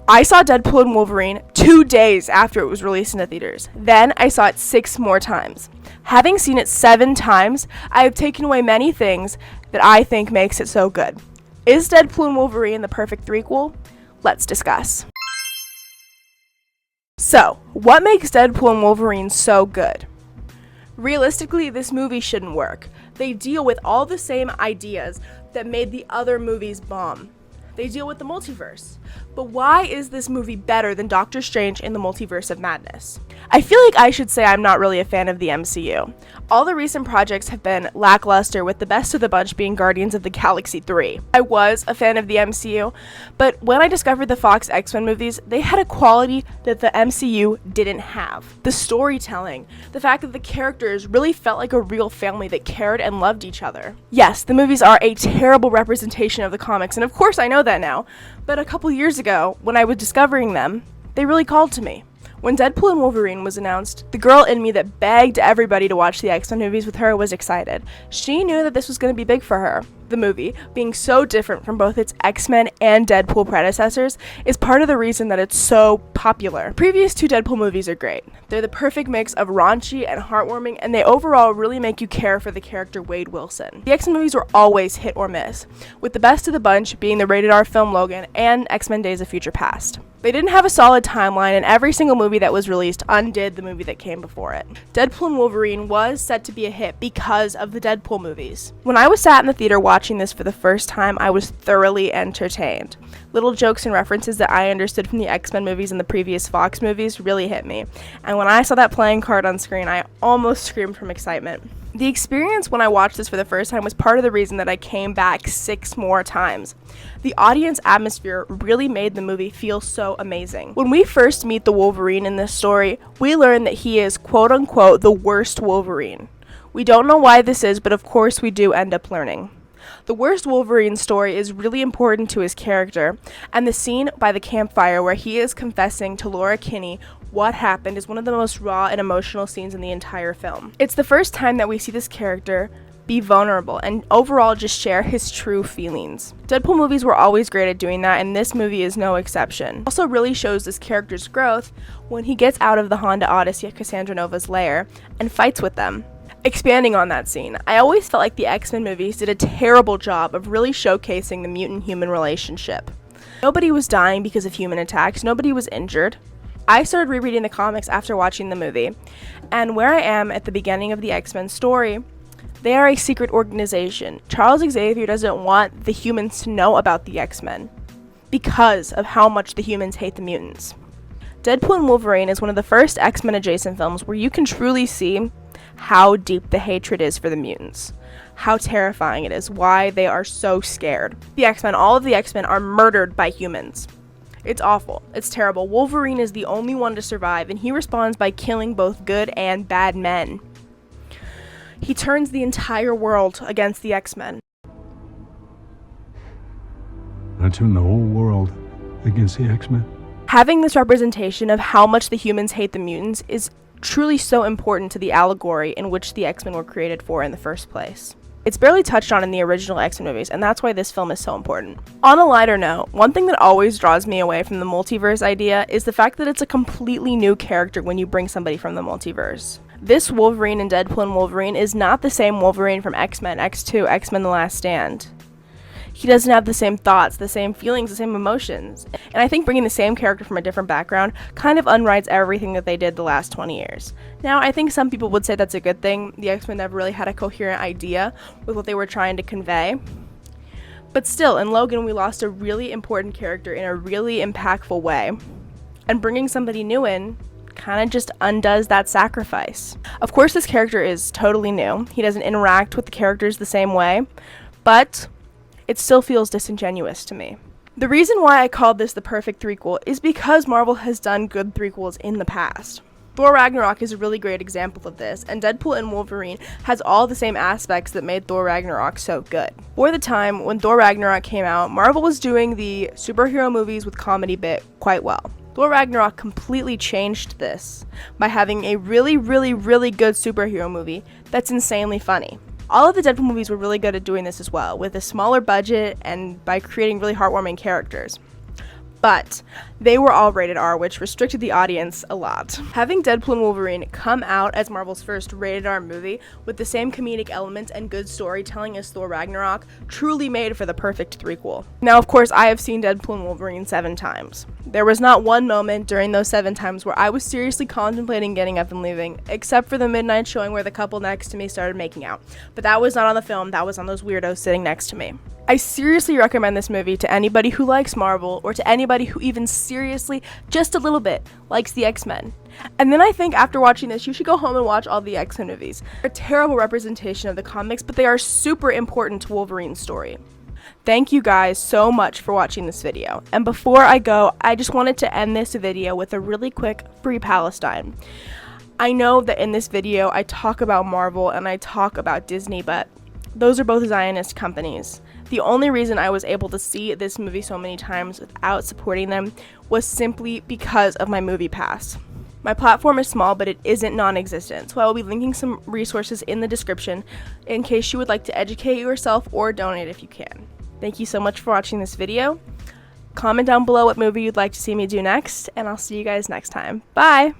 I saw Deadpool and Wolverine 2 days after it was released in the theaters. Then I saw it 6 more times. Having seen it 7 times, I have taken away many things that I think makes it so good. Is Deadpool and Wolverine the perfect threequel? Let's discuss. So, what makes Deadpool and Wolverine so good? Realistically, this movie shouldn't work. They deal with all the same ideas that made the other movies bomb. They deal with the multiverse. But why is this movie better than Doctor Strange in the Multiverse of Madness? I feel like I should say I'm not really a fan of the MCU. All the recent projects have been lackluster, with the best of the bunch being Guardians of the Galaxy 3. I was a fan of the MCU, but when I discovered the Fox X-Men movies, they had a quality that the MCU didn't have. The storytelling, the fact that the characters really felt like a real family that cared and loved each other. Yes, the movies are a terrible representation of the comics, and of course I know that now, but a couple years ago, when I was discovering them, they really called to me. When Deadpool and Wolverine was announced, the girl in me that begged everybody to watch the X-Men movies with her was excited. She knew that this was going to be big for her. The movie, being so different from both its X-Men and Deadpool predecessors, is part of the reason that it's so popular. The previous 2 Deadpool movies are great. They're the perfect mix of raunchy and heartwarming, and they overall really make you care for the character Wade Wilson. The X-Men movies were always hit or miss, with the best of the bunch being the rated R film Logan and X-Men Days of Future Past. They didn't have a solid timeline, and every single movie that was released undid the movie that came before it. Deadpool and Wolverine was set to be a hit because of the Deadpool movies. When I was sat in the theater watching this for the first time, I was thoroughly entertained. Little jokes and references that I understood from the X-Men movies and the previous Fox movies really hit me, and when I saw that playing card on screen, I almost screamed from excitement. The experience when I watched this for the first time was part of the reason that I came back 6 more times. The audience atmosphere really made the movie feel so amazing. When we first meet the Wolverine in this story, we learn that he is quote-unquote the worst Wolverine. We don't know why this is, but of course we do end up learning. The worst Wolverine story is really important to his character, and the scene by the campfire where he is confessing to Laura Kinney what happened is one of the most raw and emotional scenes in the entire film. It's the first time that we see this character be vulnerable and overall just share his true feelings. Deadpool movies were always great at doing that, and this movie is no exception. It also really shows this character's growth when he gets out of the Honda Odyssey at Cassandra Nova's lair and fights with them. Expanding on that scene, I always felt like the X-Men movies did a terrible job of really showcasing the mutant-human relationship. Nobody was dying because of human attacks, nobody was injured. I started rereading the comics after watching the movie, and where I am at the beginning of the X-Men story, they are a secret organization. Charles Xavier doesn't want the humans to know about the X-Men because of how much the humans hate the mutants. Deadpool and Wolverine is one of the first X-Men adjacent films where you can truly see how deep the hatred is for the mutants, how terrifying it is, why they are so scared. The X-Men, all of the X-Men are murdered by humans. It's awful. It's terrible. Wolverine is the only one to survive, and he responds by killing both good and bad men. He turns the entire world against the X-Men. I turn the whole world against the X-Men. Having this representation of how much the humans hate the mutants is truly so important to the allegory in which the X-Men were created for in the first place. It's barely touched on in the original X-Men movies, and that's why this film is so important. On a lighter note, one thing that always draws me away from the multiverse idea is the fact that it's a completely new character when you bring somebody from the multiverse. This Wolverine in Deadpool and Wolverine is not the same Wolverine from X-Men, X2, X-Men The Last Stand. He doesn't have the same thoughts, the same feelings, the same emotions. And I think bringing the same character from a different background kind of unwrites everything that they did the last 20 years. Now, I think some people would say that's a good thing. The X-Men never really had a coherent idea with what they were trying to convey. But still, in Logan, we lost a really important character in a really impactful way. And bringing somebody new in kind of just undoes that sacrifice. Of course, this character is totally new. He doesn't interact with the characters the same way, but it still feels disingenuous to me. The reason why I called this the perfect threequel is because Marvel has done good threequels in the past. Thor Ragnarok is a really great example of this, and Deadpool and Wolverine has all the same aspects that made Thor Ragnarok so good. For the time when Thor Ragnarok came out, Marvel was doing the superhero movies with comedy bit quite well. Thor Ragnarok completely changed this by having a really good superhero movie that's insanely funny. All of the Deadpool movies were really good at doing this as well, with a smaller budget and by creating really heartwarming characters. but they were all rated R, which restricted the audience a lot. Having Deadpool and Wolverine come out as Marvel's first rated R movie with the same comedic elements and good storytelling as Thor Ragnarok truly made for the perfect threequel. Now, of course, I have seen Deadpool and Wolverine 7 times. There was not one moment during those 7 times where I was seriously contemplating getting up and leaving, except for the midnight showing where the couple next to me started making out. But that was not on the film, that was on those weirdos sitting next to me. I seriously recommend this movie to anybody who likes Marvel, or to anybody who even seriously, just a little bit, likes the X-Men. And then I think after watching this, you should go home and watch all the X-Men movies. They're a terrible representation of the comics, but they are super important to Wolverine's story. Thank you guys so much for watching this video. And before I go, I just wanted to end this video with a really quick Free Palestine. I know that in this video I talk about Marvel and I talk about Disney, but those are both Zionist companies. The only reason I was able to see this movie so many times without supporting them was simply because of my movie pass. My platform is small, but it isn't non-existent, so I will be linking some resources in the description in case you would like to educate yourself or donate if you can. Thank you so much for watching this video. Comment down below what movie you'd like to see me do next, and I'll see you guys next time. Bye!